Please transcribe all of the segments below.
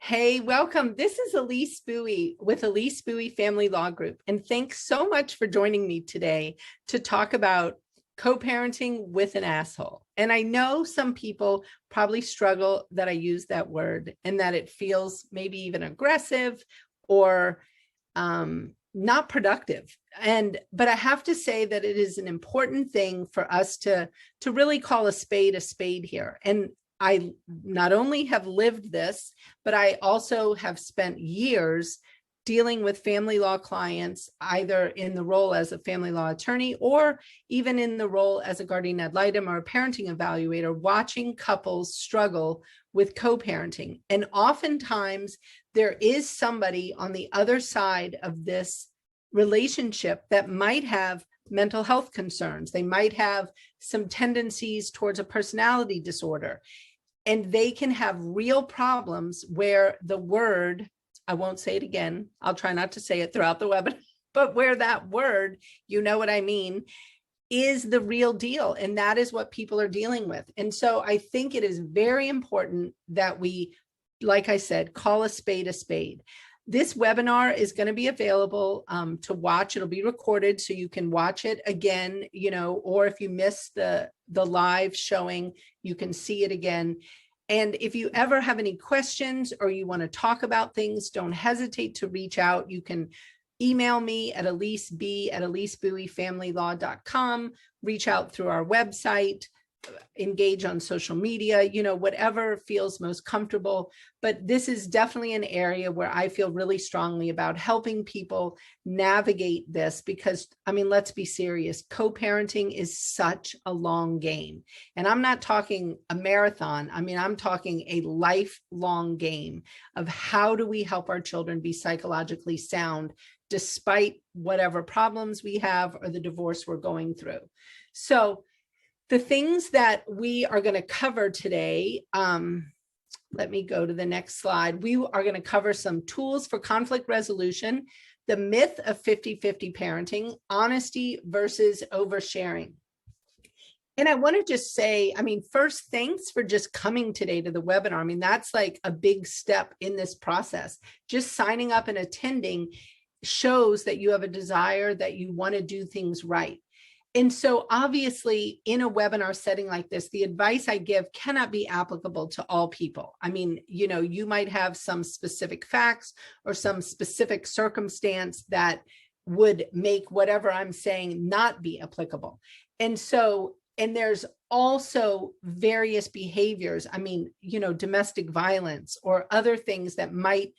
Hey, welcome. This is Elise Bowie with Elise Bowie Family Law Group. And thanks so much for joining me today to talk about co-parenting with an asshole. And I know some people probably struggle that I use that word and that it feels maybe even aggressive or not productive. But I have to say that it is an important thing for us to really call a spade here. And I not only have lived this, but I also have spent years dealing with family law clients, either in the role as a family law attorney or even in the role as a guardian ad litem or a parenting evaluator, watching couples struggle with co-parenting. And oftentimes there is somebody on the other side of this relationship that might have mental health concerns. They might have some tendencies towards a personality disorder. And they can have real problems where the word, I won't say it again, I'll try not to say it throughout the webinar, but where that word, you know what I mean, is the real deal. And that is what people are dealing with. And so I think it is very important that we, like I said, call a spade a spade. This webinar is going to be available to watch. It'll be recorded so you can watch it again, or if you missed the live showing, you can see it again. And if you ever have any questions or you want to talk about things, don't hesitate to reach out. You can email me at eliseb@elisebowiefamilylaw.com, reach out through our website, engage on social media, whatever feels most comfortable. But this is definitely an area where I feel really strongly about helping people navigate this because, let's be serious, co-parenting is such a long game. And I'm not talking a marathon. I'm talking a lifelong game of how do we help our children be psychologically sound despite whatever problems we have or the divorce we're going through. So the things that we are going to cover today, let me go to the next slide. We are going to cover some tools for conflict resolution, the myth of 50-50 parenting, honesty versus oversharing. And I want to just say, first, thanks for just coming today to the webinar. That's like a big step in this process. Just signing up and attending shows that you have a desire that you want to do things right. And so obviously in a webinar setting like this, the advice I give cannot be applicable to all people. You might have some specific facts or some specific circumstance that would make whatever I'm saying not be applicable. And there's also various behaviors, domestic violence or other things that might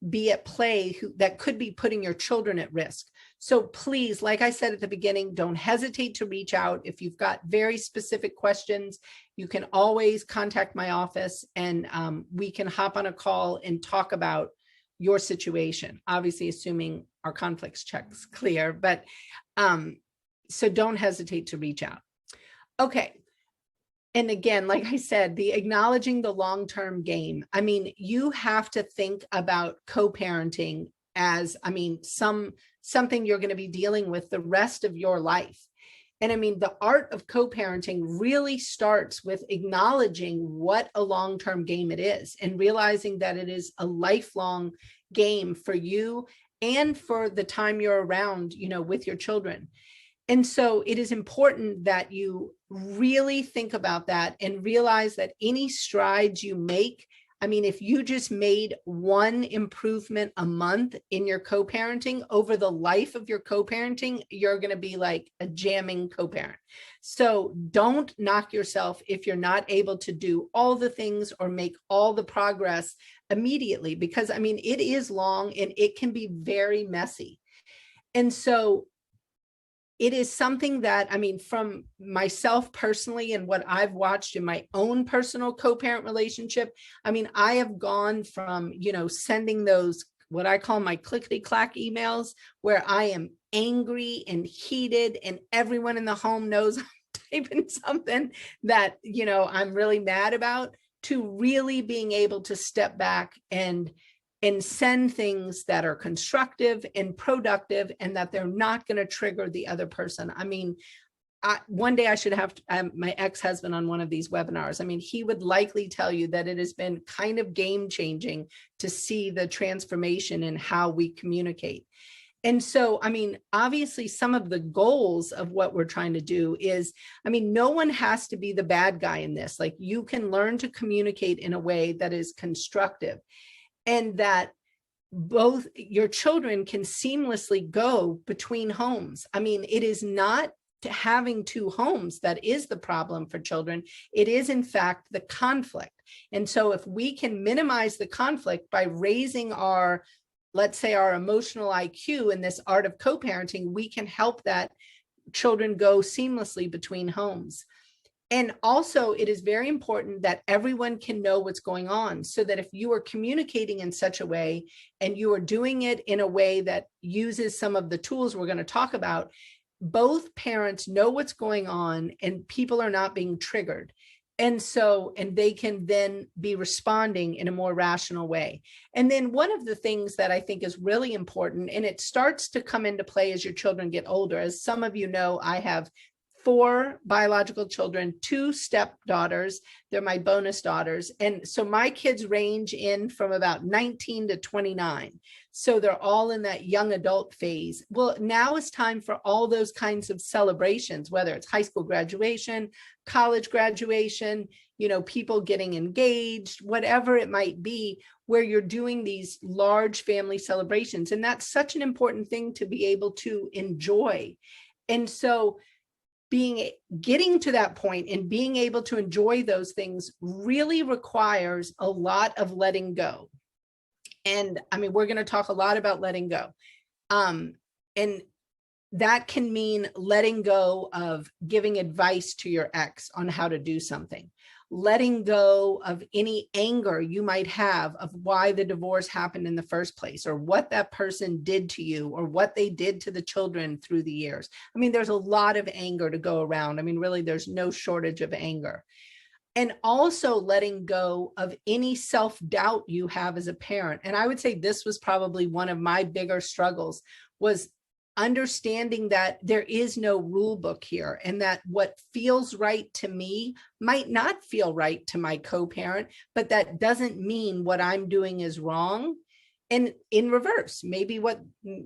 be at play that could be putting your children at risk. So please, like I said at the beginning, don't hesitate to reach out. If you've got very specific questions, you can always contact my office and we can hop on a call and talk about your situation, obviously assuming our conflicts check's clear, but so don't hesitate to reach out. Okay. And again, like I said, the acknowledging the long-term game. You have to think about co-parenting as, something you're going to be dealing with the rest of your life. And the art of co-parenting really starts with acknowledging what a long-term game it is and realizing that it is a lifelong game for you and for the time you're around, with your children. And so it is important that you really think about that and realize that any strides you make, if you just made one improvement a month in your co-parenting over the life of your co-parenting, you're going to be like a jamming co-parent. So don't knock yourself if you're not able to do all the things or make all the progress immediately, because it is long and it can be very messy. And so it is something that, from myself personally and what I've watched in my own personal co-parent relationship, I have gone from, sending those, what I call my clickety-clack emails, where I am angry and heated and everyone in the home knows I'm typing something that, I'm really mad about, to really being able to step back and send things that are constructive and productive and that they're not going to trigger the other person. one day I should have my ex-husband on one of these webinars. I mean, he would likely tell you that it has been kind of game changing to see the transformation in how we communicate. And so, I mean, obviously some of the goals of what we're trying to do is, I mean, no one has to be the bad guy in this. Like, you can learn to communicate in a way that is constructive, and that both your children can seamlessly go between homes. I mean, it is not to having two homes that is the problem for children. It is, in fact, the conflict. And so if we can minimize the conflict by raising our, let's say, our emotional IQ in this art of co-parenting, we can help that children go seamlessly between homes. And also, it is very important that everyone can know what's going on, so that if you are communicating in such a way and you are doing it in a way that uses some of the tools we're going to talk about, both parents know what's going on and people are not being triggered. And so, and they can then be responding in a more rational way. And then one of the things that I think is really important, and it starts to come into play as your children get older, as some of you know, I have 4 biological children, 2 stepdaughters. They're my bonus daughters. And so my kids range in from about 19 to 29. So they're all in that young adult phase. Well, now it's time for all those kinds of celebrations, whether it's high school graduation, college graduation, you know, people getting engaged, whatever it might be, where you're doing these large family celebrations. And that's such an important thing to be able to enjoy. And so getting to that point and being able to enjoy those things really requires a lot of letting go. And I mean, we're going to talk a lot about letting go. And that can mean letting go of giving advice to your ex on how to do something, letting go of any anger you might have of why the divorce happened in the first place, or what that person did to you, or what they did to the children through the years. I mean, there's a lot of anger to go around. I mean, really, there's no shortage of anger. And also letting go of any self-doubt you have as a parent. And I would say this was probably one of my bigger struggles, was understanding that there is no rule book here, and that what feels right to me might not feel right to my co-parent, but that doesn't mean what I'm doing is wrong. And in reverse, maybe what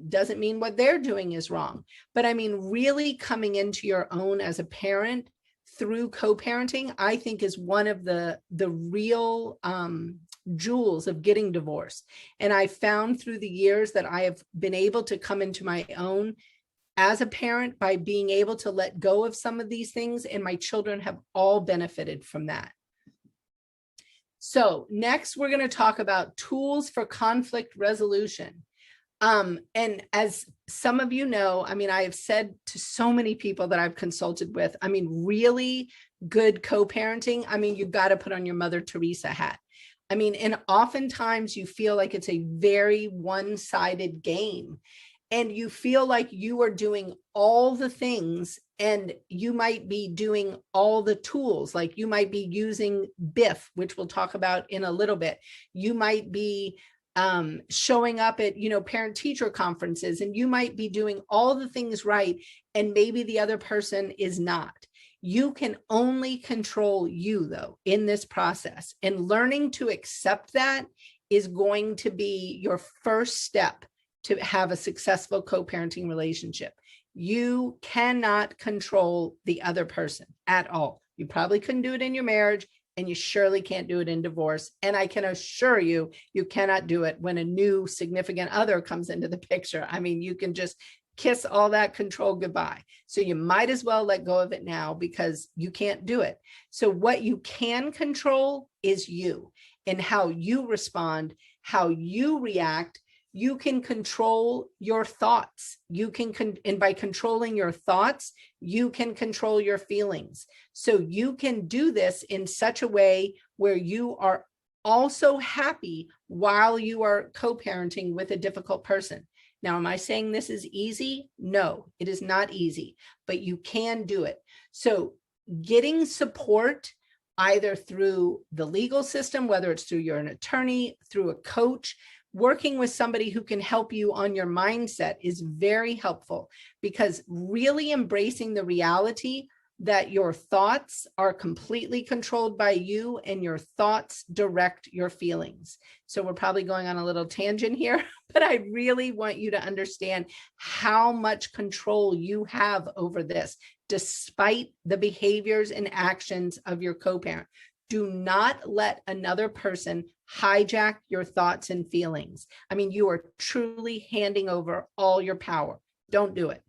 doesn't mean what they're doing is wrong. But I mean, really coming into your own as a parent through co-parenting, I think is one of the real jewels of getting divorced. And I found through the years that I have been able to come into my own as a parent by being able to let go of some of these things, and my children have all benefited from that. So next, we're going to talk about tools for conflict resolution. And as some of you know, I mean, I have said to so many people that I've consulted with, I mean, really good co-parenting, I mean, you've got to put on your Mother Teresa hat. I mean, and oftentimes you feel like it's a very one-sided game, and you feel like you are doing all the things, and you might be doing all the tools. Like, you might be using BIF, which we'll talk about in a little bit. You might be showing up at, you know, parent teacher conferences, and you might be doing all the things right, and maybe the other person is not. You can only control you, though, in this process, and learning to accept that is going to be your first step to have a successful co-parenting relationship. You cannot control the other person at all. You probably couldn't do it in your marriage, and you surely can't do it in divorce. And I can assure you, you cannot do it when a new significant other comes into the picture. I mean, you can just kiss all that control goodbye. So you might as well let go of it now, because you can't do it. So what you can control is you, and how you respond, how you react. You can control your thoughts. You can, and by controlling your thoughts, you can control your feelings. So you can do this in such a way where you are also happy while you are co-parenting with a difficult person. Now, am I saying this is easy? No, it is not easy, but you can do it. So getting support, either through the legal system, whether it's through an attorney, through a coach, working with somebody who can help you on your mindset is very helpful, because really embracing the reality that your thoughts are completely controlled by you and your thoughts direct your feelings. So we're probably going on a little tangent here, but I really want you to understand how much control you have over this, despite the behaviors and actions of your co-parent. Do not let another person hijack your thoughts and feelings. I mean, you are truly handing over all your power. Don't do it.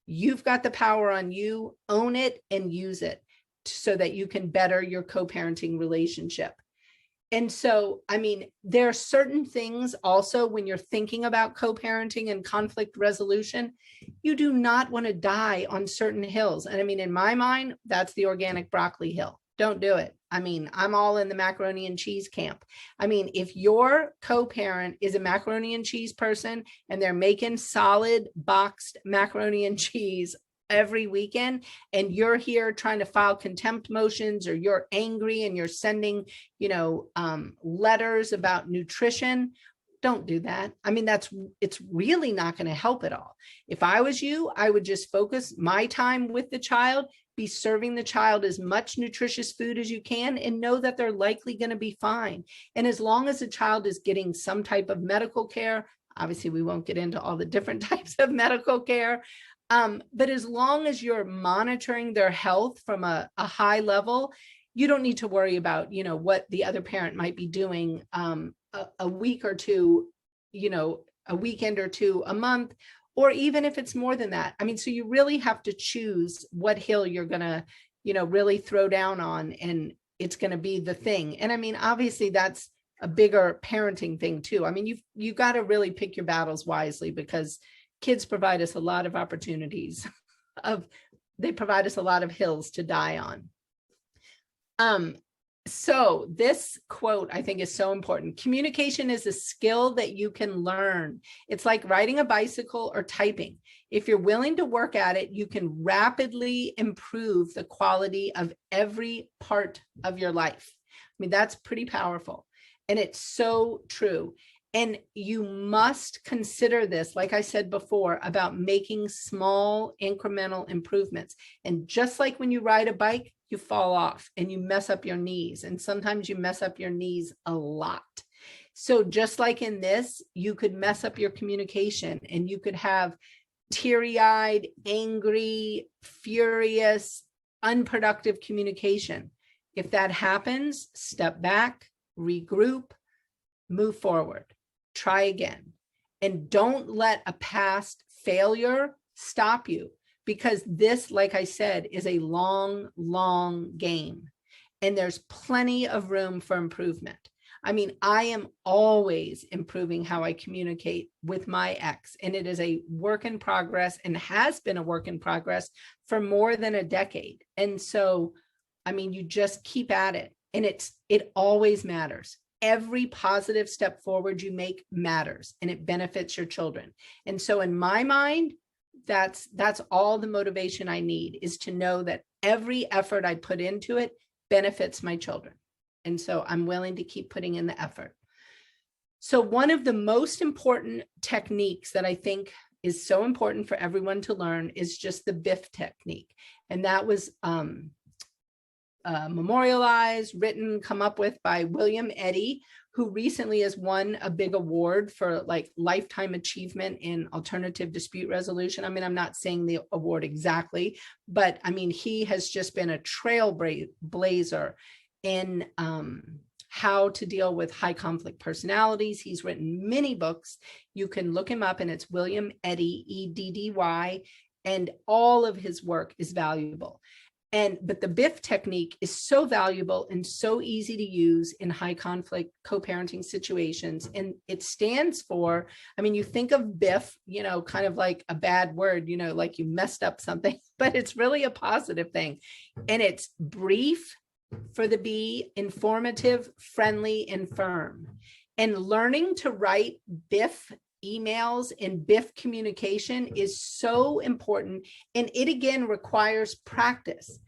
You've got the power on you. Own it and use it so that you can better your co-parenting relationship. And so, I mean, there are certain things also when you're thinking about co-parenting and conflict resolution, you do not want to die on certain hills. And I mean, in my mind, that's the organic broccoli hill. Don't do it. I mean, I'm all in the macaroni and cheese camp. I mean, if your co-parent is a macaroni and cheese person and they're making solid boxed macaroni and cheese every weekend, and you're here trying to file contempt motions, or you're angry and you're sending, letters about nutrition, don't do that. I mean, it's really not going to help at all. If I was you, I would just focus my time with the child, be serving the child as much nutritious food as you can, and know that they're likely going to be fine. And as long as the child is getting some type of medical care, obviously we won't get into all the different types of medical care, but as long as you're monitoring their health from a high level, you don't need to worry about, what the other parent might be doing a week or two, a weekend or two, a month, or even if it's more than that. I mean, so you really have to choose what hill you're going to, really throw down on, and it's going to be the thing. And I mean, obviously that's a bigger parenting thing too. I mean, you've got to really pick your battles wisely, because kids provide us a lot of opportunities they provide us a lot of hills to die on. So this quote, I think, is so important. Communication is a skill that you can learn. It's like riding a bicycle or typing. If you're willing to work at it, you can rapidly improve the quality of every part of your life. I mean, that's pretty powerful. And it's so true. And you must consider this, like I said before, about making small incremental improvements. And just like when you ride a bike, you fall off and you mess up your knees. And sometimes you mess up your knees a lot. So just like in this, you could mess up your communication, and you could have teary-eyed, angry, furious, unproductive communication. If that happens, step back, regroup, move forward, try again. And don't let a past failure stop you, because this, like I said, is a long, long game, and there's plenty of room for improvement. I mean, I am always improving how I communicate with my ex, and it is a work in progress, and has been a work in progress for more than a decade. And so, I mean, you just keep at it, and it always matters. Every positive step forward you make matters, and it benefits your children. And so in my mind, that's all the motivation I need, is to know that every effort I put into it benefits my children. And so I'm willing to keep putting in the effort. So one of the most important techniques that I think is so important for everyone to learn is just the BIF technique. And that was memorialized, written, come up with by William Eddy, who recently has won a big award for like lifetime achievement in alternative dispute resolution. I mean, I'm not saying the award exactly, but I mean, he has just been a trailblazer in how to deal with high conflict personalities. He's written many books. You can look him up, and it's William Eddy, EDDY, and all of his work is valuable. But the BIF technique is so valuable and so easy to use in high conflict co-parenting situations. And it stands for, I mean, you think of BIF, kind of like a bad word, like you messed up something, but it's really a positive thing. And it's brief for the B, informative, friendly, and firm. And learning to write BIF emails and BIF communication is so important. And it again requires practice.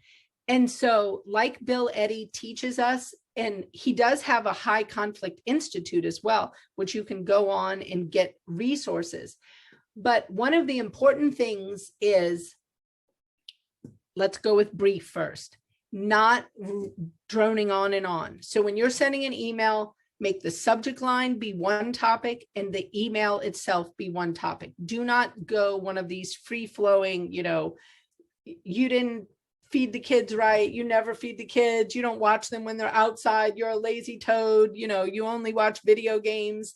And so like Bill Eddy teaches us, And he does have a high conflict institute as well, which you can go on and get resources. But one of the important things is, let's go with brief first, not droning on and on. So when you're sending an email, make the subject line be one topic and the email itself be one topic. Do not go one of these free flowing, you didn't feed the kids right, you never feed the kids, you don't watch them when they're outside, you're a lazy toad, you only watch video games,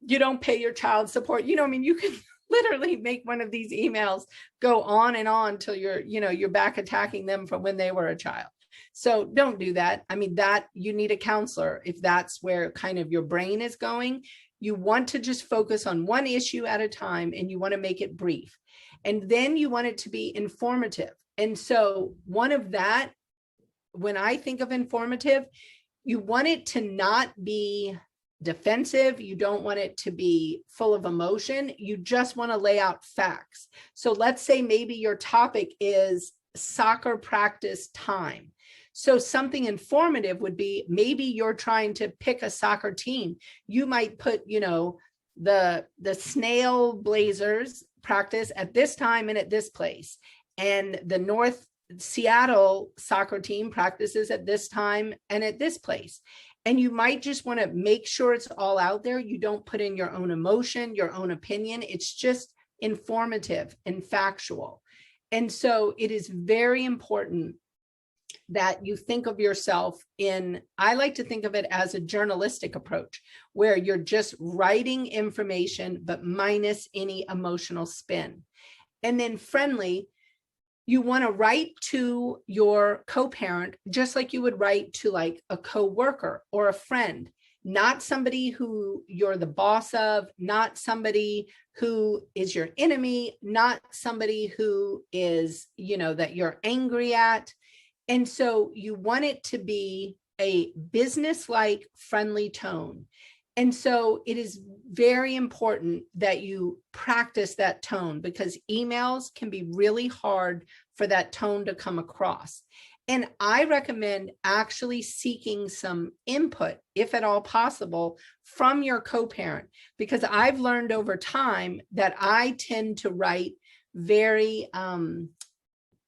you don't pay your child support. You can literally make one of these emails go on and on till you're back attacking them from when they were a child. So don't do that. That you need a counselor if that's where kind of your brain is going. You want to just focus on one issue at a time, and you want to make it brief. And then you want it to be informative. And so one of that, when I think of informative, you want it to not be defensive. You don't want it to be full of emotion. You just want to lay out facts. So let's say maybe your topic is soccer practice time. So something informative would be, maybe you're trying to pick a soccer team. You might put, the Snail Blazers practice at this time and at this place, and the North Seattle soccer team practices at this time and at this place. And you might just want to make sure it's all out there. You don't put in your own emotion, your own opinion. It's just informative and factual. And so it is very important that you think of yourself I like to think of it as a journalistic approach, where you're just writing information, but minus any emotional spin. And then friendly, you want to write to your co-parent just like you would write to like a co-worker or a friend, not somebody who you're the boss of, not somebody who is your enemy, not somebody who is, that you're angry at. And so you want it to be a business-like friendly tone. And so it is very important that you practice that tone, because emails can be really hard for that tone to come across. And I recommend actually seeking some input, if at all possible, from your co-parent, because I've learned over time that I tend to write very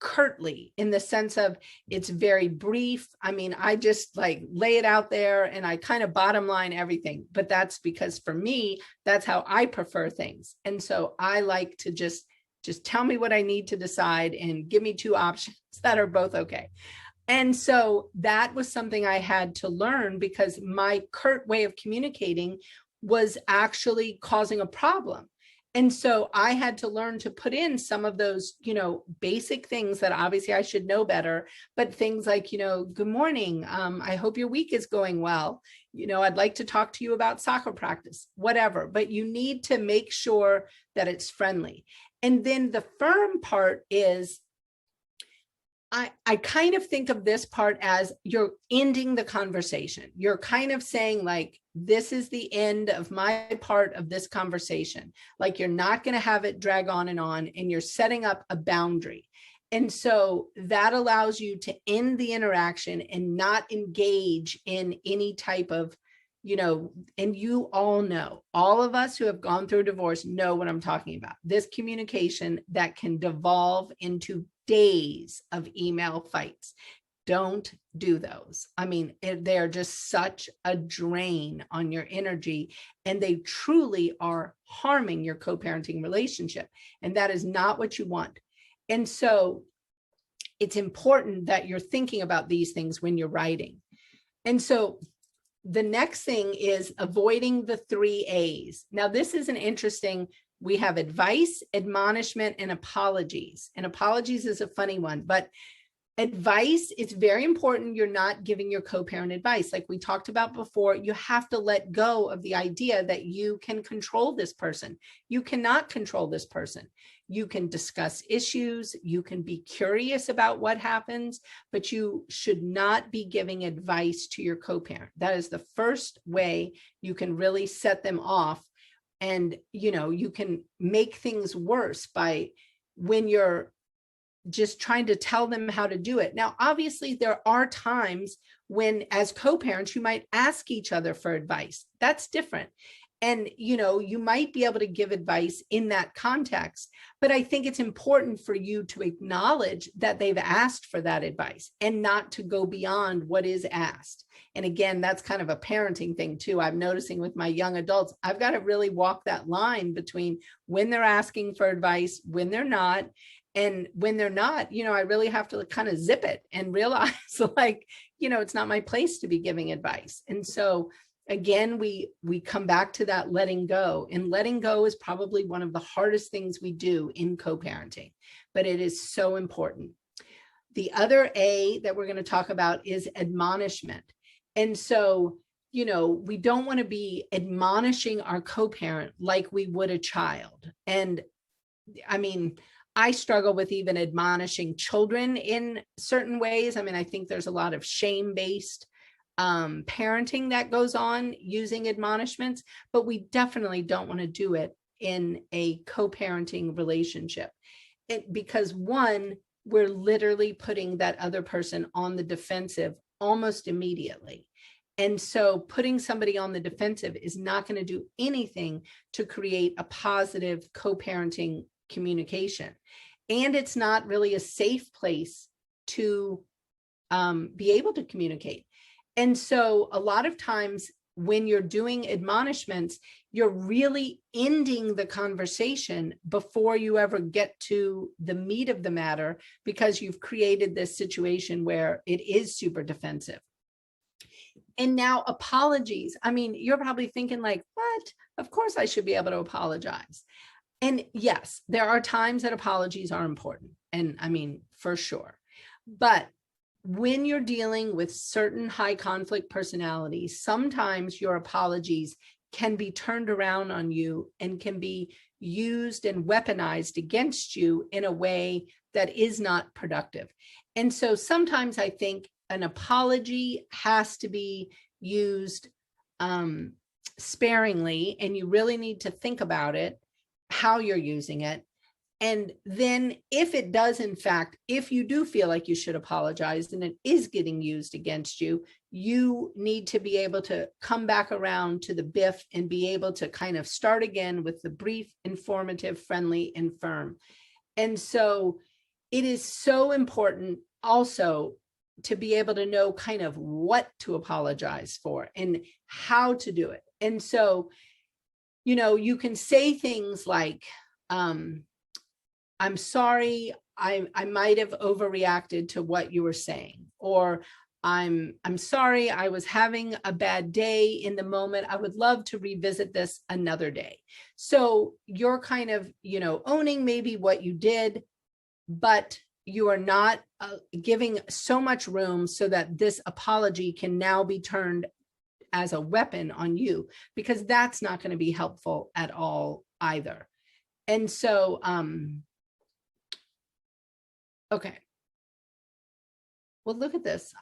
curtly, in the sense of it's very brief. I just like lay it out there and I kind of bottom line everything, but that's because for me, that's how I prefer things. And so I like to just tell me what I need to decide and give me two options that are both okay. And so that was something I had to learn, because my curt way of communicating was actually causing a problem. And so I had to learn to put in some of those, basic things that obviously I should know better, but things like, good morning. I hope your week is going well. I'd like to talk to you about soccer practice, whatever, but you need to make sure that it's friendly. And then the firm part is, I kind of think of this part as you're ending the conversation. You're kind of saying like, this is the end of my part of this conversation. Like, you're not going to have it drag on, and you're setting up a boundary. And so that allows you to end the interaction and not engage in any type of, and you all know, all of us who have gone through a divorce know what I'm talking about. This communication that can devolve into days of email fights. Don't do those. They're just such a drain on your energy, and they truly are harming your co-parenting relationship. And that is not what you want. And so it's important that you're thinking about these things when you're writing. And so the next thing is avoiding the 3 A's. Now, this is an interesting. We have advice, admonishment, and apologies. And apologies is a funny one, but advice, it's very important you're not giving your co-parent advice. Like we talked about before, you have to let go of the idea that you can control this person. You cannot control this person. You can discuss issues, you can be curious about what happens, but you should not be giving advice to your co-parent. That is the first way you can really set them off. And, you can make things worse by when you're just trying to tell them how to do it. Now, obviously, there are times when, as co-parents, you might ask each other for advice. That's different. And, you might be able to give advice in that context, but I think it's important for you to acknowledge that they've asked for that advice and not to go beyond what is asked. And again, that's kind of a parenting thing too. I'm noticing with my young adults, I've got to really walk that line between when they're asking for advice, when they're not. And when they're not, I really have to kind of zip it and realize like, it's not my place to be giving advice. And so again, we come back to that letting go, and letting go is probably one of the hardest things we do in co-parenting, but it is so important. The other A that we're going to talk about is admonishment. And so, we don't want to be admonishing our co-parent like we would a child. And I mean, I struggle with even admonishing children in certain ways. I mean, I think there's a lot of shame-based parenting that goes on using admonishments, but we definitely don't want to do it in a co-parenting relationship. Because one, we're literally putting that other person on the defensive almost immediately. And so putting somebody on the defensive is not going to do anything to create a positive co-parenting communication. And it's not really a safe place to be able to communicate. And so a lot of times when you're doing admonishments, you're really ending the conversation before you ever get to the meat of the matter, because you've created this situation where it is super defensive. And now apologies. I mean, you're probably thinking like, what? Of course I should be able to apologize. And yes, there are times that apologies are important. And I mean, for sure. But when you're dealing with certain high conflict personalities, sometimes your apologies can be turned around on you and can be used and weaponized against you in a way that is not productive. And so sometimes I think an apology has to be used sparingly, and you really need to think about it, how you're using it. And then if it does, in fact, if you do feel like you should apologize and it is getting used against you, you need to be able to come back around to the BIF and be able to kind of start again with the brief, informative, friendly, and firm. And so it is so important also to be able to know kind of what to apologize for and how to do it. And so, you can say things like, I'm sorry, I might have overreacted to what you were saying, or I'm sorry, I was having a bad day in the moment. I would love to revisit this another day. So you're kind of, owning maybe what you did, but you are not giving so much room so that this apology can now be turned as a weapon on you, because that's not going to be helpful at all either. And so, okay. Well, look at this.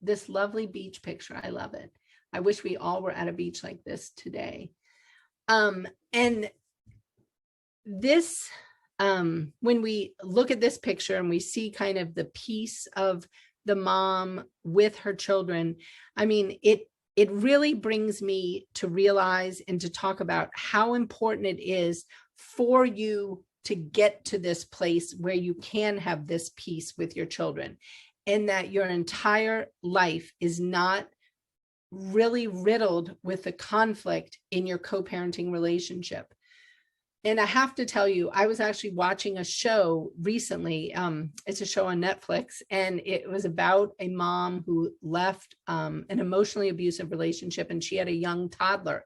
This lovely beach picture. I love it. I wish we all were at a beach like this today. And this, when we look at this picture and we see kind of the piece of the mom with her children, I mean, it really brings me to realize and to talk about how important it is for you to get to this place where you can have this peace with your children, and that your entire life is not really riddled with the conflict in your co-parenting relationship. And I have to tell you, I was actually watching a show recently. It's a show on Netflix, and it was about a mom who left an emotionally abusive relationship, and she had a young toddler.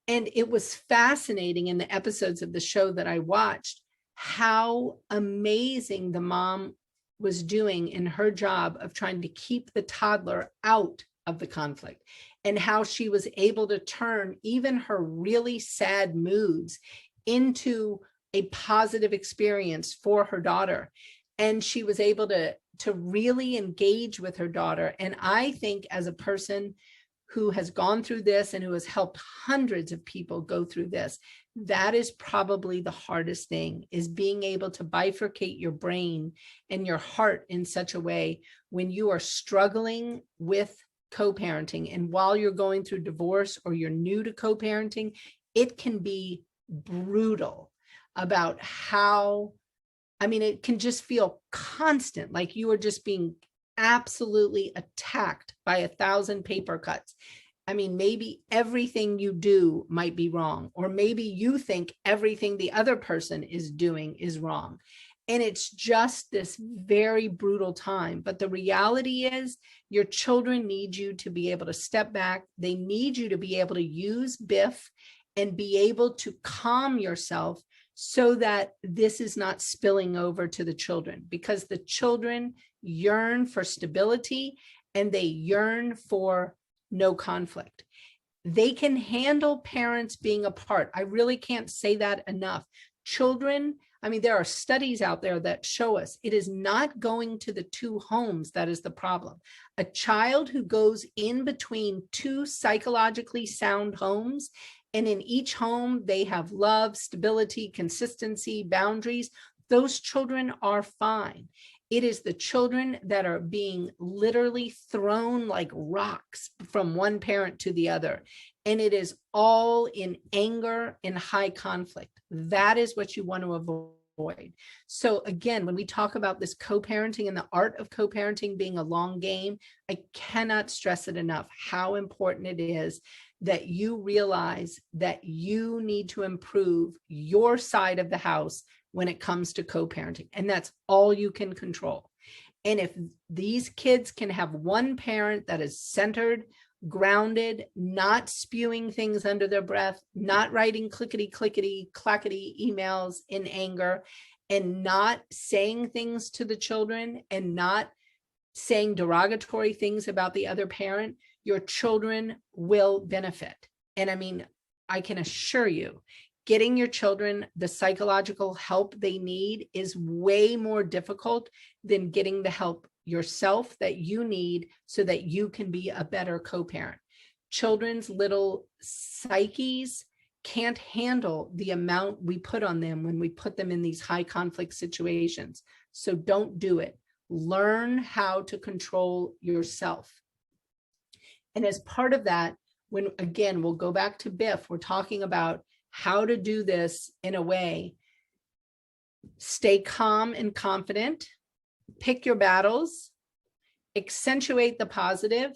And it was fascinating in the episodes of the show that I watched, how amazing the mom was doing in her job of trying to keep the toddler out of the conflict, and how she was able to turn even her really sad moods into a positive experience for her daughter. And she was able to really engage with her daughter. And I think as a person who has gone through this and who has helped hundreds of people go through this, that is probably the hardest thing, is being able to bifurcate your brain and your heart in such a way when you are struggling with co-parenting. And while you're going through divorce or you're new to co-parenting, it can be brutal about how, I mean, it can just feel constant, like you are just being absolutely attacked by 1,000 paper cuts. I mean, maybe everything you do might be wrong, or maybe you think everything the other person is doing is wrong. And it's just this very brutal time. But the reality is your children need you to be able to step back. They need you to be able to use BIF and be able to calm yourself so that this is not spilling over to the children, because the children yearn for stability and they yearn for no conflict. They can handle parents being apart. I really can't say that enough. Children, I mean, there are studies out there that show us it is not going to the two homes that is the problem. A child who goes in between two psychologically sound homes, and in each home they have love, stability, consistency, boundaries, those children are fine. It is the children that are being literally thrown like rocks from one parent to the other. And it is all in anger and high conflict. That is what you want to avoid. So again, when we talk about this co-parenting and the art of co-parenting being a long game, I cannot stress it enough how important it is that you realize that you need to improve your side of the house when it comes to co-parenting. And that's all you can control. And if these kids can have one parent that is centered, grounded, not spewing things under their breath, not writing clickety clackety emails in anger, and not saying things to the children and not saying derogatory things about the other parent, your children will benefit. And I mean, I can assure you, getting your children the psychological help they need is way more difficult than getting the help yourself that you need so that you can be a better co-parent. Children's little psyches can't handle the amount we put on them when we put them in these high conflict situations. So don't do it. Learn how to control yourself. And as part of that, when again, we'll go back to BIF, we're talking about how to do this in a way, stay calm and confident, pick your battles, accentuate the positive,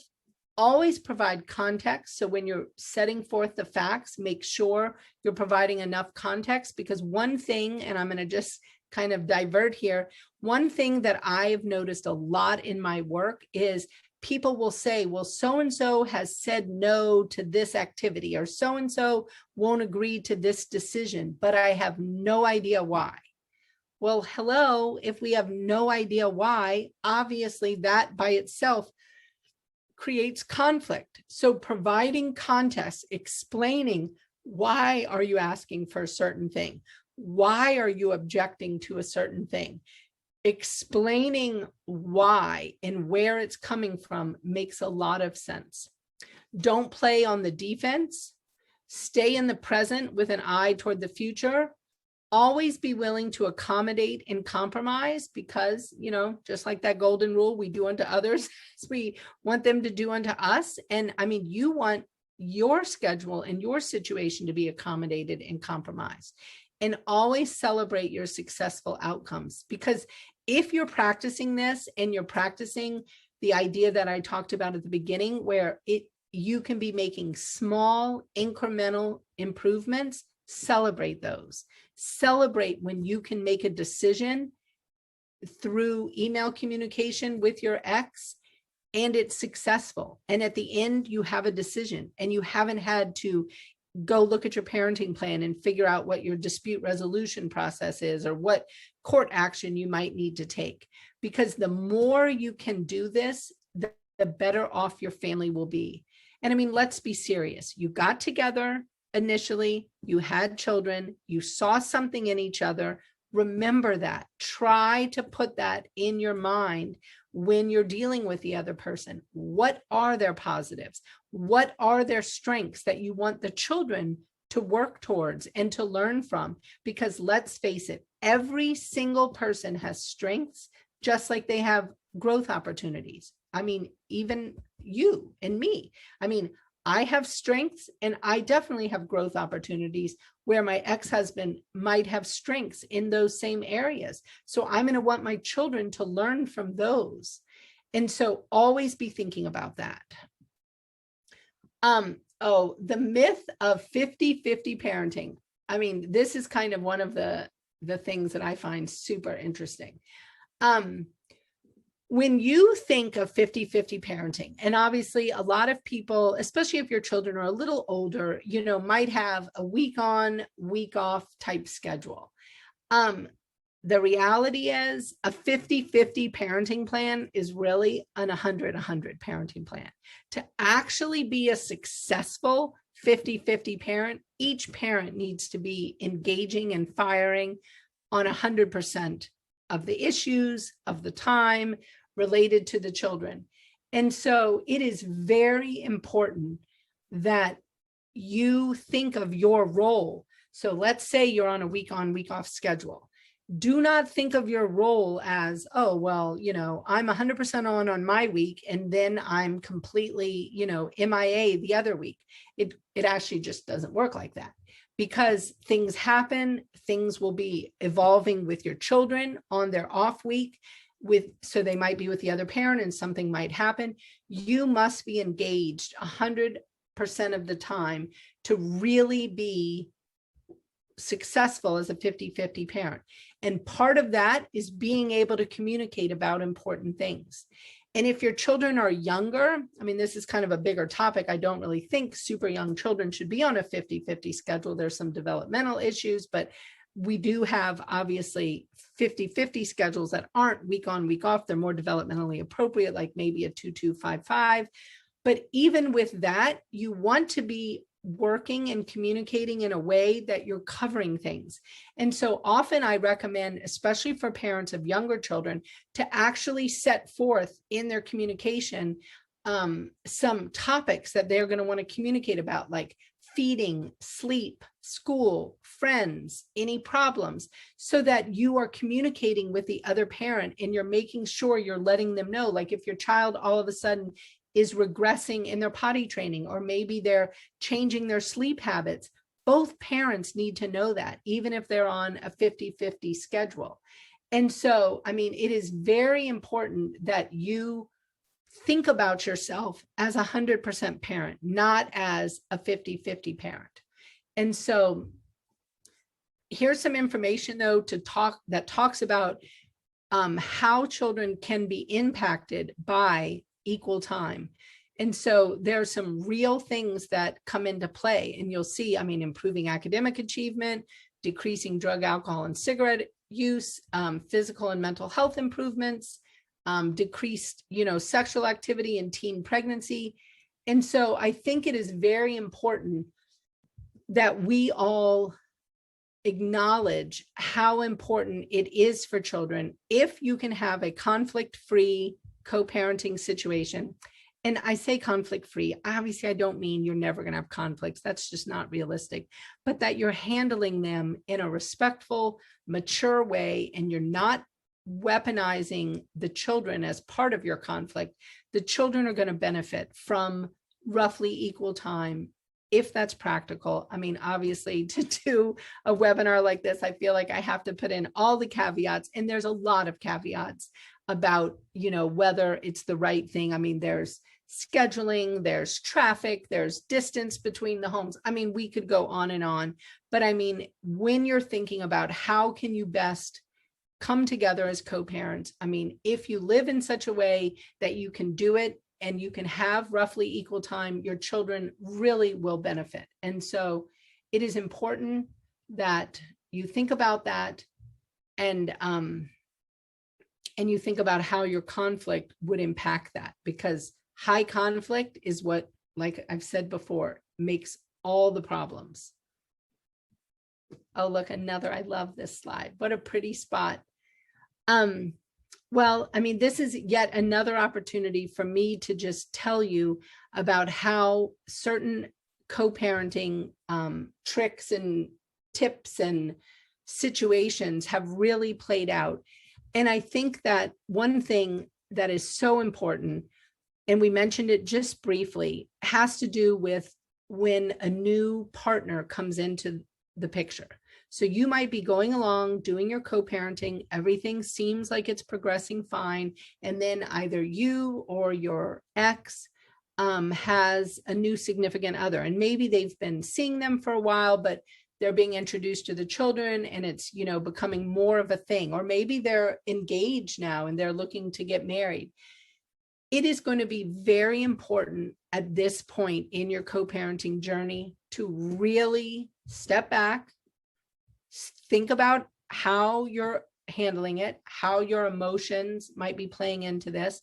always provide context. So when you're setting forth the facts, make sure you're providing enough context, because one thing, and I'm going to just kind of divert here, one thing that I've noticed a lot in my work is people will say, well, so-and-so has said no to this activity, or so-and-so won't agree to this decision, but I have no idea why. Well, hello, if we have no idea why, obviously that by itself creates conflict. So providing context, explaining why are you asking for a certain thing? Why are you objecting to a certain thing? Explaining why and where it's coming from makes a lot of sense. Don't play on the defense. Stay in the present with an eye toward the future. Always be willing to accommodate and compromise, because, you know, just like that golden rule, we do unto others as we want them to do unto us. And I mean, you want your schedule and your situation to be accommodated and compromised. And always celebrate your successful outcomes, because if you're practicing this and you're practicing the idea that I talked about at the beginning, where you can be making small incremental improvements, celebrate those. Celebrate when you can make a decision through email communication with your ex and it's successful. And at the end, you have a decision and you haven't had to go look at your parenting plan and figure out what your dispute resolution process is or what court action you might need to take. Because the more you can do this, the better off your family will be. And I mean, let's be serious. You got together initially, you had children, you saw something in each other. Remember that. Try to put that in your mind when you're dealing with the other person. What are their positives? What are their strengths that you want the children to work towards and to learn from? Because let's face it, every single person has strengths, just like they have growth opportunities. I mean, even you and me. I mean, I have strengths and I definitely have growth opportunities where my ex-husband might have strengths in those same areas. So I'm going to want my children to learn from those. And so always be thinking about that. Oh, the myth of 50-50 parenting. I mean, this is kind of one of the things that I find super interesting. When you think of 50-50 parenting, and obviously a lot of people, especially if your children are a little older, you know, might have a week on, week off type schedule. The reality is a 50-50 parenting plan is really an 100-100 parenting plan. To actually be a successful 50-50 parent, each parent needs to be engaging and firing on 100% of the issues, of the time related to the children. And so it is very important that you think of your role. So let's say you're on a week on, week off schedule. Do not think of your role as, oh, well, you know, I'm 100% on my week, and then I'm completely, you know, MIA the other week. It actually just doesn't work like that, because things happen, things will be evolving with your children on their off week, so they might be with the other parent and something might happen. You must be engaged 100% of the time to really be successful as a 50-50 parent. And part of that is being able to communicate about important things. And if your children are younger, I mean, this is kind of a bigger topic. I don't really think super young children should be on a 50-50 schedule. There's some developmental issues, but we do have obviously 50-50 schedules that aren't week on, week off. They're more developmentally appropriate, like maybe a 2-2-5-5. But even with that, you want to be working and communicating in a way that you're covering things. And so often I recommend, especially for parents of younger children, to actually set forth in their communication some topics that they're going to want to communicate about, like feeding, sleep, school, friends, any problems, so that you are communicating with the other parent and you're making sure you're letting them know, like if your child all of a sudden is regressing in their potty training, or maybe they're changing their sleep habits, both parents need to know that, even if they're on a 50-50 schedule. And so, I mean, it is very important that you think about yourself as a 100% parent, not as a 50-50 parent. And so here's some information though that talks about how children can be impacted by equal time. And so there are some real things that come into play, and you'll see, I mean, improving academic achievement, decreasing drug, alcohol, and cigarette use, physical and mental health improvements, decreased, you know, sexual activity in teen pregnancy. And so I think it is very important that we all acknowledge how important it is for children if you can have a conflict-free co-parenting situation. And I say conflict-free, obviously I don't mean you're never going to have conflicts. That's just not realistic, but that you're handling them in a respectful, mature way, and you're not weaponizing the children as part of your conflict. The children are going to benefit from roughly equal time, if that's practical. I mean, obviously to do a webinar like this, I feel like I have to put in all the caveats, and there's a lot of caveats about, you know, whether it's the right thing. I mean, there's scheduling, there's traffic, there's distance between the homes. I mean, we could go on and on, but I mean, when you're thinking about how can you best come together as co-parents, I mean, if you live in such a way that you can do it and you can have roughly equal time, your children really will benefit. And so it is important that you think about that, and you think about how your conflict would impact that, because high conflict is what, like I've said before, makes all the problems. Oh, look, another, I love this slide. What a pretty spot. Well, I mean, this is yet another opportunity for me to just tell you about how certain co-parenting tricks and tips and situations have really played out. And I think that one thing that is so important, and we mentioned it just briefly, has to do with when a new partner comes into the picture. So you might be going along, doing your co-parenting, everything seems like it's progressing fine, and then either you or your ex has a new significant other, and maybe they've been seeing them for a while, but they're being introduced to the children and it's, you know, becoming more of a thing, or maybe they're engaged now and they're looking to get married. It is going to be very important at this point in your co-parenting journey to really step back, think about how you're handling it, how your emotions might be playing into this.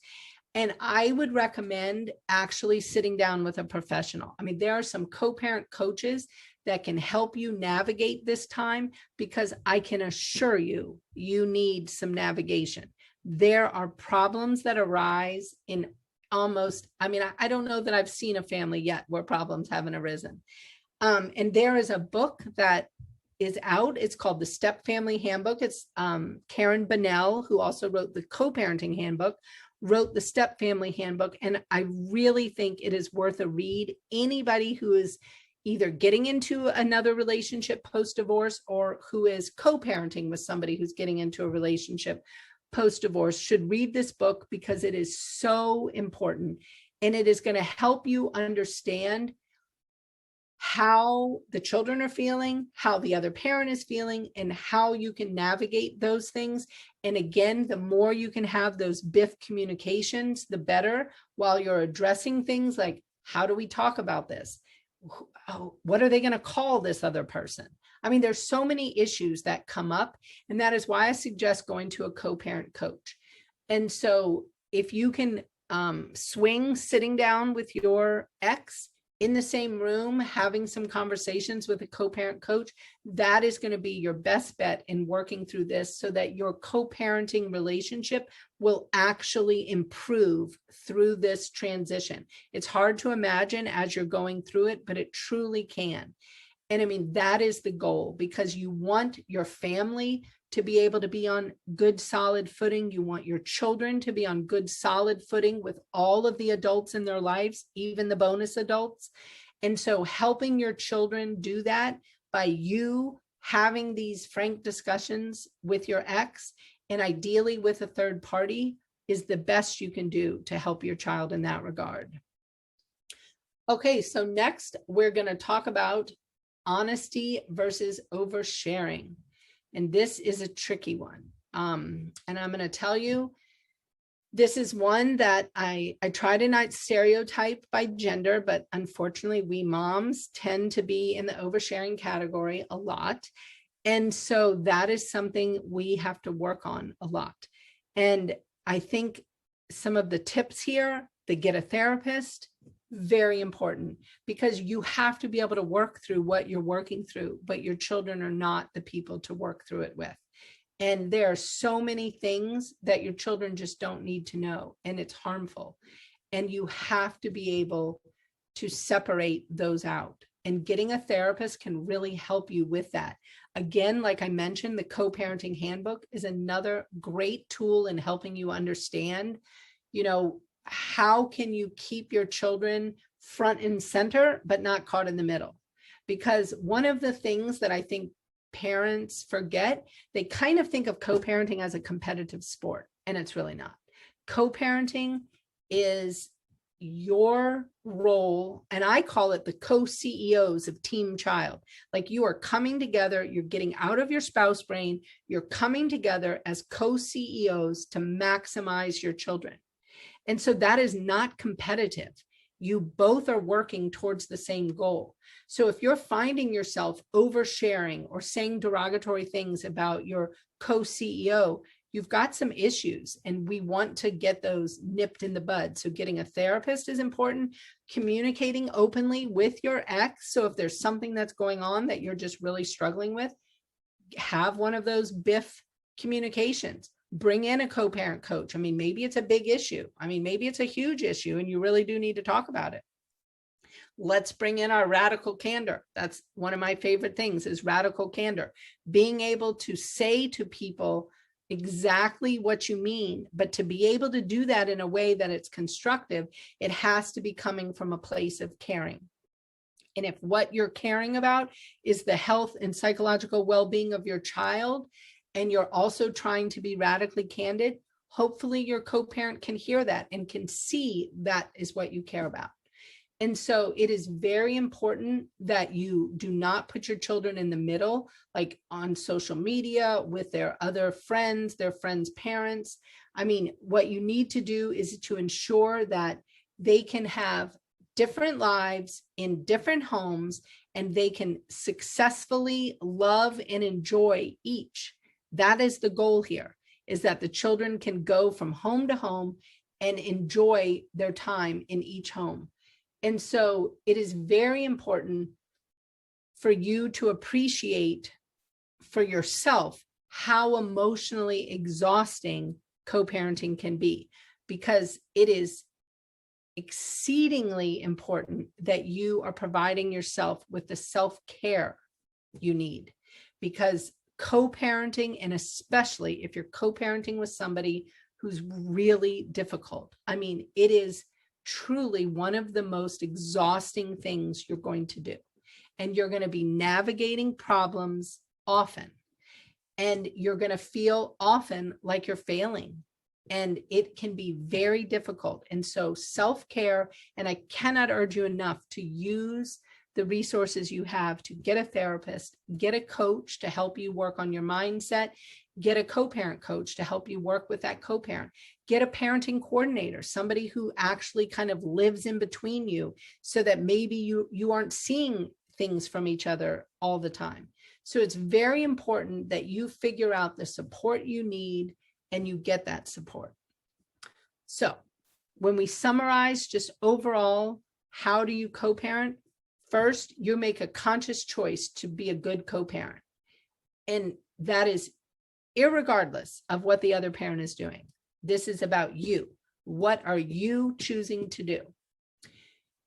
And I would recommend actually sitting down with a professional. I mean, there are some co-parent coaches that can help you navigate this time, because I can assure you, you need some navigation. There are problems that arise in almost, I mean, I don't know that I've seen a family yet where problems haven't arisen. And there is a book that is out. It's called the Step Family Handbook. It's Karen Bonnell, who also wrote the Co-Parenting Handbook, wrote the Step Family Handbook. And I really think it is worth a read. Anybody who is either getting into another relationship post-divorce or who is co-parenting with somebody who's getting into a relationship post-divorce should read this book, because it is so important. And it is going to help you understand how the children are feeling, how the other parent is feeling, and how you can navigate those things. And again, the more you can have those BIF communications, the better, while you're addressing things like, how do we talk about this? What are they going to call this other person? I mean, there's so many issues that come up, and that is why I suggest going to a co-parent coach. And so if you can swing sitting down with your ex in the same room, having some conversations with a co-parent coach, that is going to be your best bet in working through this, so that your co-parenting relationship will actually improve through this transition. It's hard to imagine as you're going through it, but it truly can. And I mean, that is the goal, because you want your family to be able to be on good, solid footing. You want your children to be on good, solid footing with all of the adults in their lives, even the bonus adults. And so helping your children do that by you having these frank discussions with your ex, and ideally with a third party, is the best you can do to help your child in that regard. Okay, so next we're going to talk about honesty versus oversharing. And this is a tricky one. And I'm going to tell you, this is one that I try to not stereotype by gender, but unfortunately we moms tend to be in the oversharing category a lot. And so that is something we have to work on a lot. And I think some of the tips here, the get a therapist, very important, because you have to be able to work through what you're working through, but your children are not the people to work through it with. And there are so many things that your children just don't need to know, and it's harmful. And you have to be able to separate those out. And getting a therapist can really help you with that. Again, like I mentioned, the co-parenting handbook is another great tool in helping you understand, you know, how can you keep your children front and center, but not caught in the middle? Because one of the things that I think parents forget, they kind of think of co-parenting as a competitive sport, and it's really not. Co-parenting is your role, and I call it the co-CEOs of Team Child. Like, you are coming together, you're getting out of your spouse brain, you're coming together as co-CEOs to maximize your children. And so that is not competitive. You both are working towards the same goal. So if you're finding yourself oversharing or saying derogatory things about your co-CEO, you've got some issues, and we want to get those nipped in the bud. So getting a therapist is important. Communicating openly with your ex. So if there's something that's going on that you're just really struggling with, have one of those BIF communications. Bring in a co-parent coach. I mean, maybe it's a big issue. I mean, maybe it's a huge issue and you really do need to talk about it. Let's bring in our radical candor. That's one of my favorite things, is radical candor. Being able to say to people exactly what you mean, but to be able to do that in a way that it's constructive, it has to be coming from a place of caring. And if what you're caring about is the health and psychological well-being of your child, and you're also trying to be radically candid, hopefully your co-parent can hear that and can see that is what you care about. And so it is very important that you do not put your children in the middle, like on social media with their other friends, their friends' parents. I mean, what you need to do is to ensure that they can have different lives in different homes, and they can successfully love and enjoy each. That is the goal here, is that the children can go from home to home and enjoy their time in each home. And so it is very important for you to appreciate for yourself how emotionally exhausting co-parenting can be, because it is exceedingly important that you are providing yourself with the self-care you need, because co-parenting, and especially if you're co-parenting with somebody who's really difficult, I mean, it is truly one of the most exhausting things you're going to do. And you're going to be navigating problems often, and you're going to feel often like you're failing, and it can be very difficult. And so self-care, and I cannot urge you enough to use the resources you have to get a therapist, get a coach to help you work on your mindset, get a co-parent coach to help you work with that co-parent, get a parenting coordinator, somebody who actually kind of lives in between you, so that maybe you aren't seeing things from each other all the time. So it's very important that you figure out the support you need and you get that support. So when we summarize just overall, how do you co-parent? First, you make a conscious choice to be a good co-parent. And that is irregardless of what the other parent is doing. This is about you. What are you choosing to do?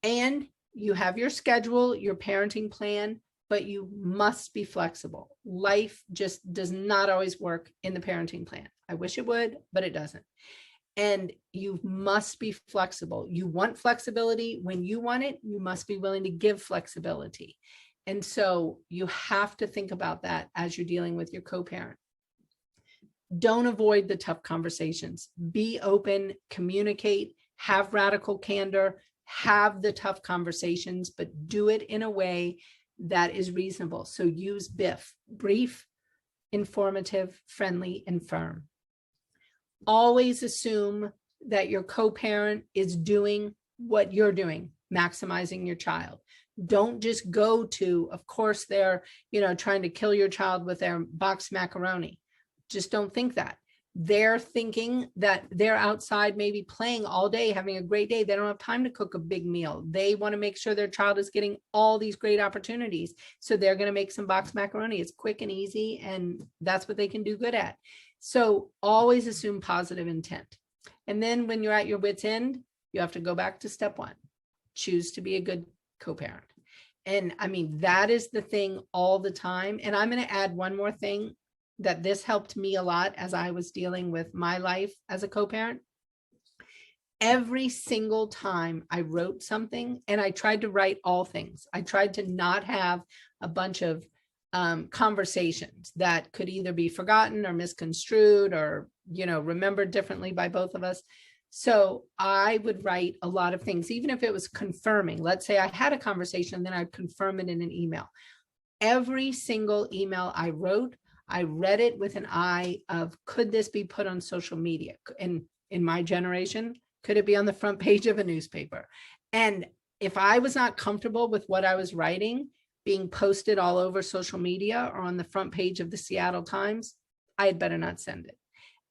And you have your schedule, your parenting plan, but you must be flexible. Life just does not always work in the parenting plan. I wish it would, but it doesn't. And you must be flexible. You want flexibility when you want it. You must be willing to give flexibility. And so you have to think about that as you're dealing with your co-parent. Don't avoid the tough conversations. Be open, communicate, have radical candor, have the tough conversations, but do it in a way that is reasonable. So use BIF, brief, informative, friendly, and firm. Always assume that your co-parent is doing what you're doing, maximizing your child. Don't just go to, of course, they're, trying to kill your child with their boxed macaroni. Just don't think that. They're thinking that they're outside maybe playing all day, having a great day. They don't have time to cook a big meal. They want to make sure their child is getting all these great opportunities. So they're going to make some boxed macaroni. It's quick and easy, and that's what they can do good at. So always assume positive intent. And then when you're at your wit's end, you have to go back to step one. Choose to be a good co-parent. And I mean, that is the thing all the time. And I'm going to add one more thing, that this helped me a lot as I was dealing with my life as a co-parent. Every single time I wrote something, and I tried to write all things, I tried to not have a bunch of conversations that could either be forgotten or misconstrued or, remembered differently by both of us. So I would write a lot of things, even if it was confirming. Let's say I had a conversation and then I'd confirm it in an email. Every single email I wrote, I read it with an eye of, could this be put on social media? And in my generation, could it be on the front page of a newspaper? And if I was not comfortable with what I was writing being posted all over social media or on the front page of the Seattle Times, I had better not send it.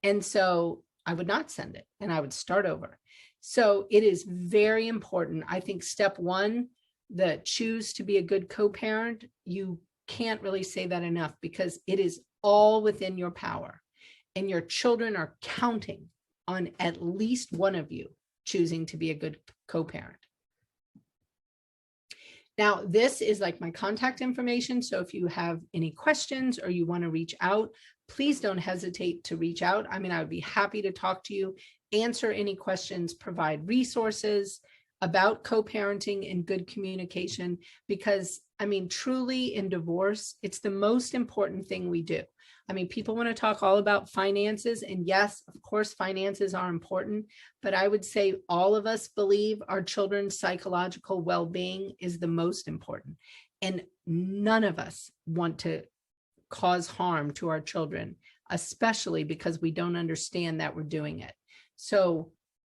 And so I would not send it, and I would start over. So it is very important. I think step one, the choose to be a good co-parent, you can't really say that enough, because it is all within your power, and your children are counting on at least one of you choosing to be a good co-parent. Now, this is like my contact information. So if you have any questions or you want to reach out, please don't hesitate to reach out. I mean, I would be happy to talk to you, answer any questions, provide resources about co-parenting and good communication, because I mean, truly in divorce, it's the most important thing we do. I mean, people want to talk all about finances, and yes, of course, finances are important, but I would say all of us believe our children's psychological well-being is the most important. And none of us want to cause harm to our children, especially because we don't understand that we're doing it. So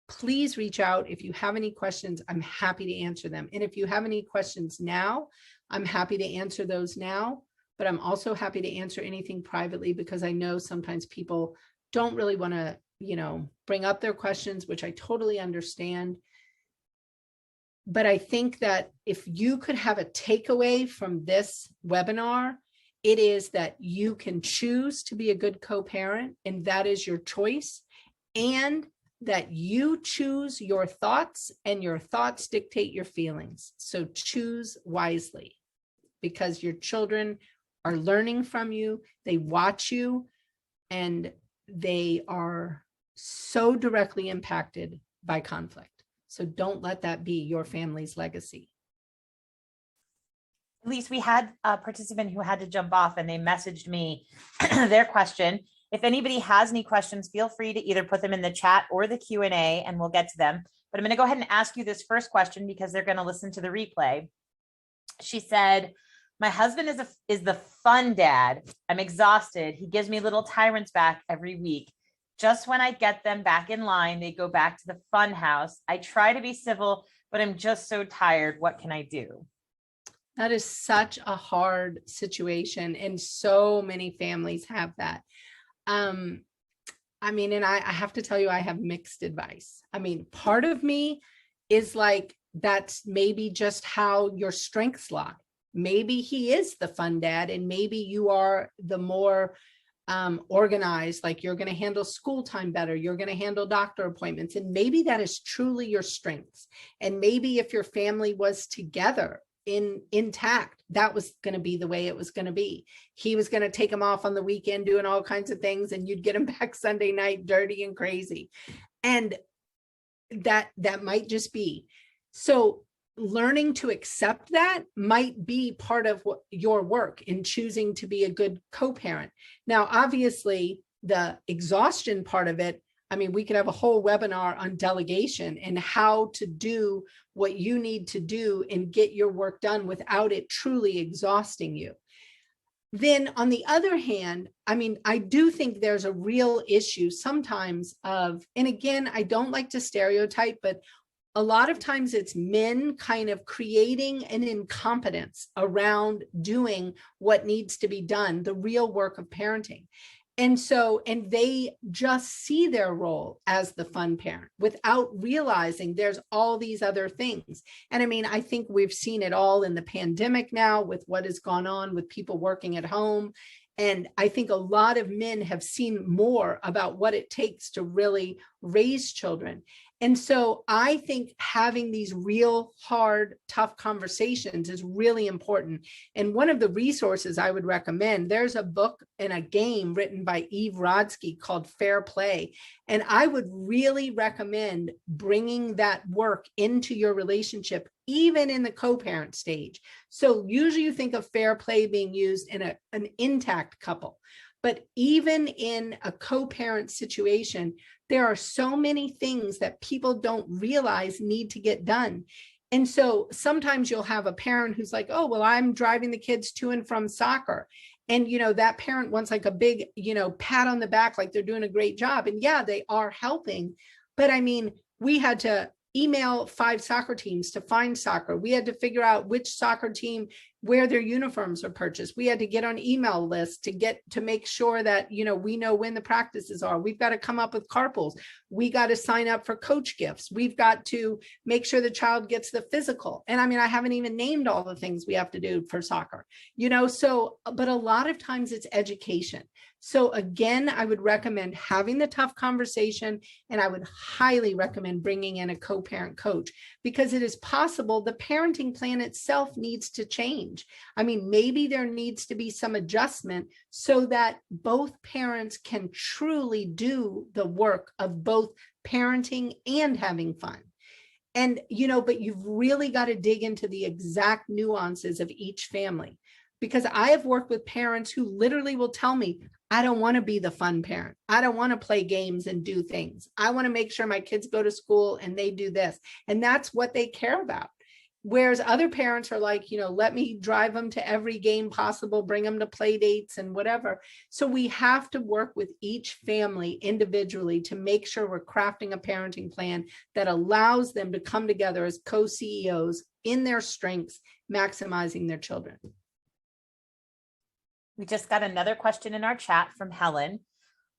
please reach out. If you have any questions, I'm happy to answer them. And if you have any questions now, I'm happy to answer those now, but I'm also happy to answer anything privately, because I know sometimes people don't really want to, bring up their questions, which I totally understand. But I think that if you could have a takeaway from this webinar, it is that you can choose to be a good co-parent, and that is your choice, and that you choose your thoughts, and your thoughts dictate your feelings. So choose wisely, because your children are learning from you, they watch you, and they are so directly impacted by conflict. So don't let that be your family's legacy. Elise, we had a participant who had to jump off, and they messaged me their question. If anybody has any questions, feel free to either put them in the chat or the Q&A, and we'll get to them. But I'm going to go ahead and ask you this first question because they're going to listen to the replay. She said, my husband is the fun dad. I'm exhausted. He gives me little tyrants back every week. Just when I get them back in line, they go back to the fun house. I try to be civil, but I'm just so tired. What can I do? That is such a hard situation, and so many families have that. I mean, and I have to tell you, I have mixed advice. I mean, part of me is like, that's maybe just how your strengths lie. Maybe he is the fun dad, and maybe you are the more organized, like you're going to handle school time better, you're going to handle doctor appointments, and maybe that is truly your strengths. And maybe if your family was together intact, that was going to be the way it was going to be. He was going to take him off on the weekend doing all kinds of things, and you'd get him back Sunday night dirty and crazy. And that might just be. So learning to accept that might be part of your work in choosing to be a good co-parent. Now, obviously, the exhaustion part of it, I mean, we could have a whole webinar on delegation and how to do what you need to do and get your work done without it truly exhausting you. Then on the other hand, I mean, I do think there's a real issue sometimes of, and again, I don't like to stereotype, but a lot of times it's men kind of creating an incompetence around doing what needs to be done, the real work of parenting. And they just see their role as the fun parent without realizing there's all these other things. And I mean, I think we've seen it all in the pandemic now with what has gone on with people working at home. And I think a lot of men have seen more about what it takes to really raise children. And so I think having these real hard, tough conversations is really important. And one of the resources I would recommend, there's a book and a game written by Eve Rodsky called Fair Play. And I would really recommend bringing that work into your relationship, even in the co-parent stage. So usually you think of fair play being used in an intact couple. But even in a co-parent situation, there are so many things that people don't realize need to get done. And so sometimes you'll have a parent who's like, oh, well, I'm driving the kids to and from soccer. And, that parent wants like a big, pat on the back, like they're doing a great job. And yeah, they are helping. But I mean, we had to email 5 soccer teams to find soccer. We had to figure out which soccer team where their uniforms are purchased. We had to get on email lists to make sure that, we know when the practices are. We've got to come up with carpools. We got to sign up for coach gifts. We've got to make sure the child gets the physical. And I haven't even named all the things we have to do for soccer, but a lot of times it's education. So again, I would recommend having the tough conversation, and I would highly recommend bringing in a co-parent coach, because it is possible the parenting plan itself needs to change. Maybe there needs to be some adjustment so that both parents can truly do the work of both parenting and having fun. And, but you've really got to dig into the exact nuances of each family, because I have worked with parents who literally will tell me, I don't want to be the fun parent. I don't want to play games and do things. I want to make sure my kids go to school and they do this. And that's what they care about. Whereas other parents are like, let me drive them to every game possible, bring them to play dates and whatever. So we have to work with each family individually to make sure we're crafting a parenting plan that allows them to come together as co-CEOs in their strengths, maximizing their children. We just got another question in our chat from Helen.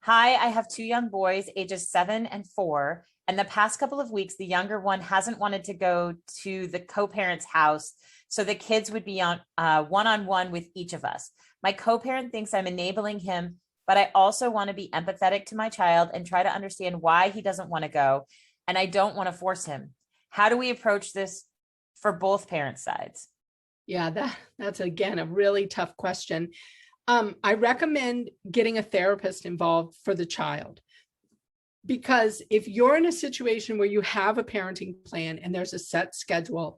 Hi, I have 2 young boys, ages 7 and 4. And the past couple of weeks, the younger one hasn't wanted to go to the co-parent's house, so the kids would be on one-on-one with each of us. My co-parent thinks I'm enabling him, but I also want to be empathetic to my child and try to understand why he doesn't want to go. And I don't want to force him. How do we approach this for both parent sides? Yeah, that's again, a really tough question. I recommend getting a therapist involved for the child, because if you're in a situation where you have a parenting plan and there's a set schedule,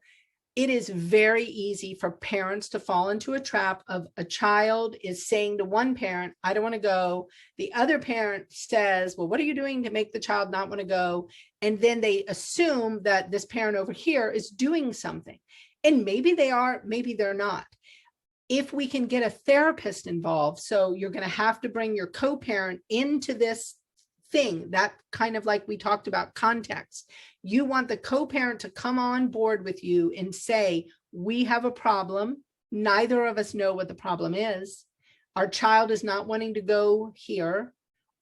it is very easy for parents to fall into a trap of a child is saying to one parent, I don't want to go. The other parent says, well, what are you doing to make the child not want to go? And then they assume that this parent over here is doing something. And maybe they are, maybe they're not. If we can get a therapist involved, so you're going to have to bring your co-parent into this thing, that kind of like we talked about context. You want the co-parent to come on board with you and say, we have a problem. Neither of us know what the problem is. Our child is not wanting to go here,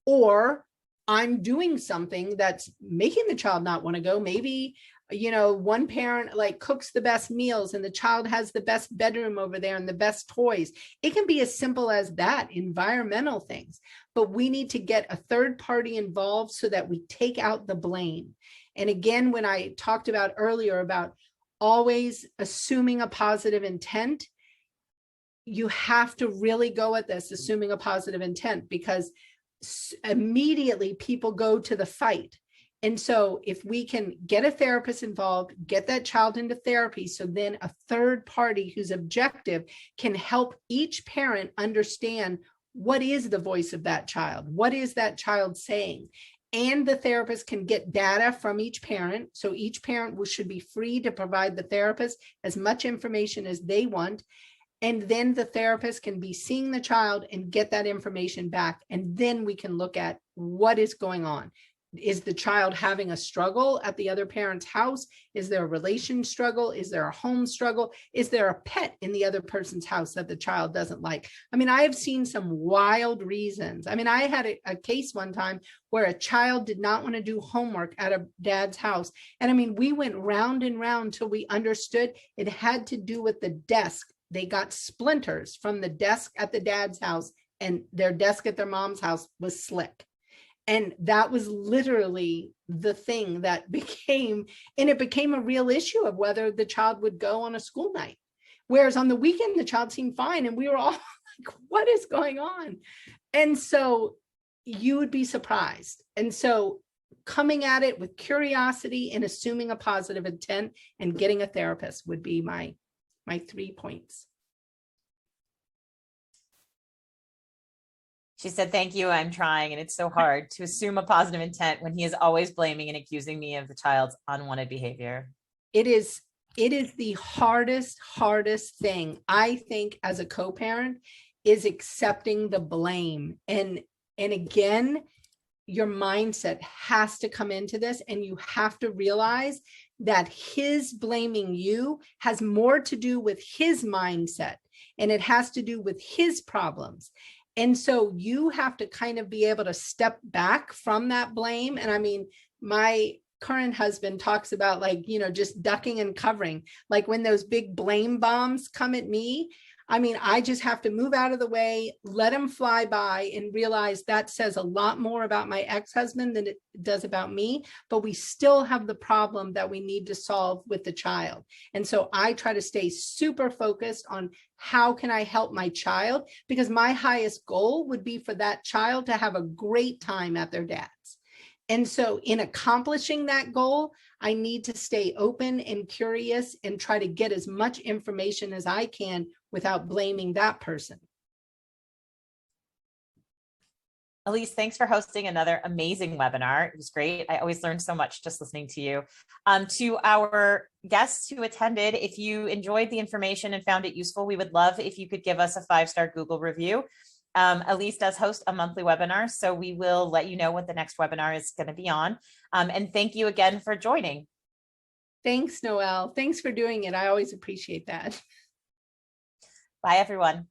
or I'm doing something that's making the child not want to go. Maybe one parent like cooks the best meals and the child has the best bedroom over there and the best toys. It can be as simple as that, environmental things. But we need to get a third party involved so that we take out the blame. And again, when I talked about earlier about always assuming a positive intent, you have to really go at this assuming a positive intent, because immediately people go to the fight. And so if we can get a therapist involved, get that child into therapy, so then a third party who's objective can help each parent understand what is the voice of that child, what is that child saying. And the therapist can get data from each parent. So each parent should be free to provide the therapist as much information as they want. And then the therapist can be seeing the child and get that information back. And then we can look at what is going on. Is the child having a struggle at the other parent's house? Is there a relation struggle? Is there a home struggle? Is there a pet in the other person's house that the child doesn't like? I have seen some wild reasons. I had a case one time where a child did not want to do homework at a dad's house. And we went round and round till we understood it had to do with the desk. They got splinters from the desk at the dad's house, and their desk at their mom's house was slick. And that was literally the thing that became a real issue of whether the child would go on a school night. Whereas on the weekend, the child seemed fine. And we were all like, what is going on? And so you would be surprised. And so coming at it with curiosity and assuming a positive intent and getting a therapist would be my 3 points. She said, thank you, I'm trying. And it's so hard to assume a positive intent when he is always blaming and accusing me of the child's unwanted behavior. It is the hardest thing, I think, as a co-parent, is accepting the blame. And again, your mindset has to come into this, and you have to realize that his blaming you has more to do with his mindset, and it has to do with his problems. And so you have to kind of be able to step back from that blame. And I mean, my current husband talks about, like, you know, just ducking and covering. Like when those big blame bombs come at me, I mean, I just have to move out of the way, let him fly by, and realize that says a lot more about my ex-husband than it does about me, but we still have the problem that we need to solve with the child. And so I try to stay super focused on how can I help my child, because my highest goal would be for that child to have a great time at their dad's. And so in accomplishing that goal, I need to stay open and curious and try to get as much information as I can without blaming that person. Elise, thanks for hosting another amazing webinar. It was great. I always learn so much just listening to you. To our guests who attended, if you enjoyed the information and found it useful, we would love if you could give us a 5-star Google review. Elise does host a monthly webinar, so we will let you know what the next webinar is going to be on. And thank you again for joining. Thanks, Noelle. Thanks for doing it. I always appreciate that. Bye, everyone.